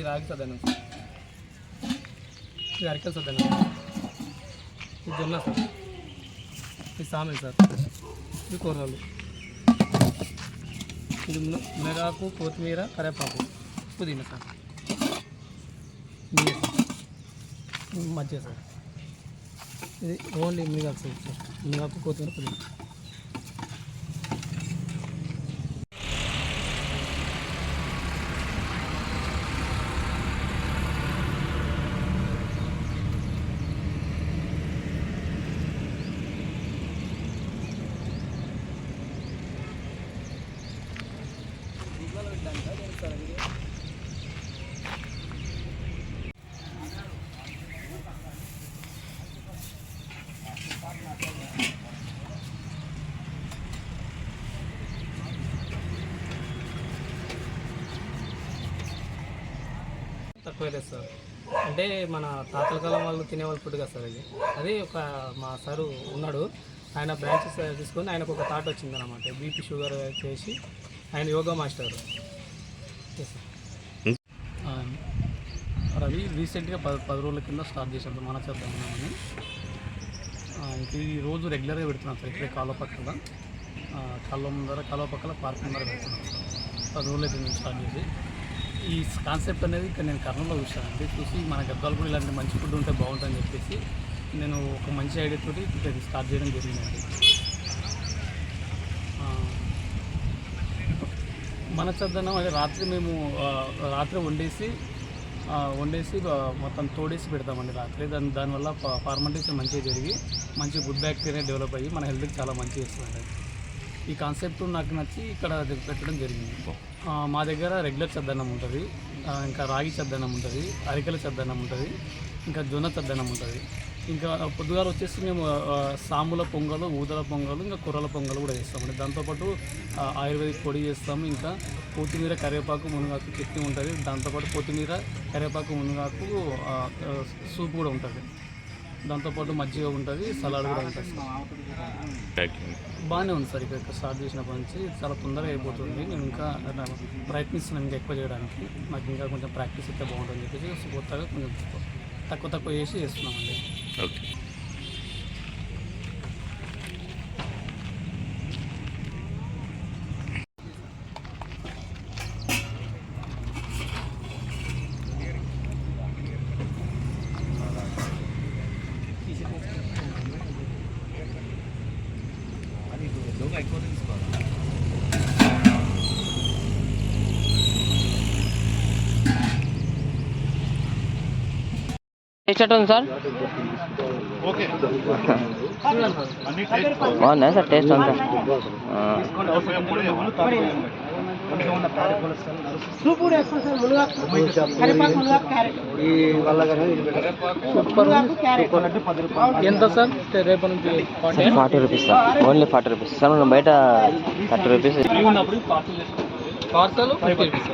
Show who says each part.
Speaker 1: రాగి సద్దనం సార్, ఇది అరికల సద్దనం, ఇది జొన్న సార్, ఇది సామెల్ సార్, ఇది కూరలు, ఇది మునగాకు, కొత్తిమీర, కరివేపాకు, పుదీనా సార్, మధ్య సార్, ఇది ఓన్లీ మునగాకు సార్, మునగాకు, కొత్తిమీర, పుదీనా. తక్కువ లేదు సార్, అంటే మన తాతల కాలం వాళ్ళు తినేవాళ్ళు ఫుడ్ కదా సార్ ఇది. అది ఒక మా సారు ఉన్నాడు, ఆయన బ్రాంచెస్ తీసుకొని ఆయనకు ఒక థాట్ వచ్చింది అనమాట, బీపీ షుగర్ చేసి ఆయన యోగా మాస్టర్ రవి. రీసెంట్గా 10 రోజుల కింద స్టార్ట్ చేసాం మన చేద్దామని. ఇది రోజు రెగ్యులర్గా పెడుతున్నాం సార్, ఇక్కడే కాలువ పక్కన, కాలువ ముందర, కాలువ పక్కన పార్క్ ముందర పెడుతున్నాం సార్. 10 రోజులు అయితే నేను స్టార్ట్ చేసి. ఈ కాన్సెప్ట్ అనేది ఇక్కడ నేను కర్నూలులో చూసానండి, చూసి మన గద్వాలు కూడా ఇలాంటి మంచి ఫుడ్ ఉంటే బాగుంటుందని చెప్పేసి నేను ఒక మంచి ఐడియా తోటి ఇది స్టార్ట్ చేయడం జరిగిందండి. మన చద్దనం అది రాత్రి మేము రాత్రి వండేసి మొత్తం తోడేసి పెడతామండి రాత్రి. దానివల్ల ఫార్మెంటేషన్ మంచిగా జరిగి మంచి గుడ్ బ్యాక్టీరియా డెవలప్ అయ్యి మన హెల్త్కి చాలా మంచిగా ఇస్తుంది. ఈ కాన్సెప్ట్ నాకు నచ్చి ఇక్కడ పెట్టడం జరిగింది. మా దగ్గర రెగ్యులర్ చద్దన్నం ఉంటుంది, ఇంకా రాగి చద్దన్నం ఉంటుంది, అరికెల చద్దన్నం ఉంటుంది, ఇంకా జొన్న చద్దన్నం ఉంటుంది. ఇంకా పొద్దుగాలు వచ్చేసి మేము సాముల పొంగలు, ఊదల పొంగలు, ఇంకా కూరల పొంగలు కూడా చేస్తామండి. దాంతోపాటు ఆయుర్వేదిక్ పొడి చేస్తాము, ఇంకా కొత్తిమీర, కరివేపాకు, మునగాకు చట్నీ ఉంటుంది. దాంతోపాటు కొత్తిమీర, కరివేపాకు, మునగాకు సూప్ కూడా ఉంటుంది. దాంతోపాటు మజ్జిగ ఉంటుంది, సలాడ్ కూడా ఉంటుంది. బాగానే ఉంది సార్, ఇక్కడ స్టార్ట్ చేసినప్పటి నుంచి చాలా తొందరగా అయిపోతుంది. నేను ఇంకా ప్రయత్నిస్తున్నాను ఇంకా ఎక్కువ చేయడానికి. నాకు ఇంకా కొంచెం ప్రాక్టీస్ అయితే బాగుంటుందని చెప్పేసి కొత్తగా కొంచెం తక్కువ చేసి చేస్తున్నామండి.
Speaker 2: ఓకే.
Speaker 3: టేస్ట్ ఎట్లా ఉంది సార్? బాగుందా సార్ టేస్ట్ అంతా?
Speaker 1: ఎంత సార్ రేపు నుంచి?
Speaker 3: 40 rupees sir, only 40 rupees sir. మనం బయట 30 రూపీస్
Speaker 1: పార్సల్ 50 రూపీస్.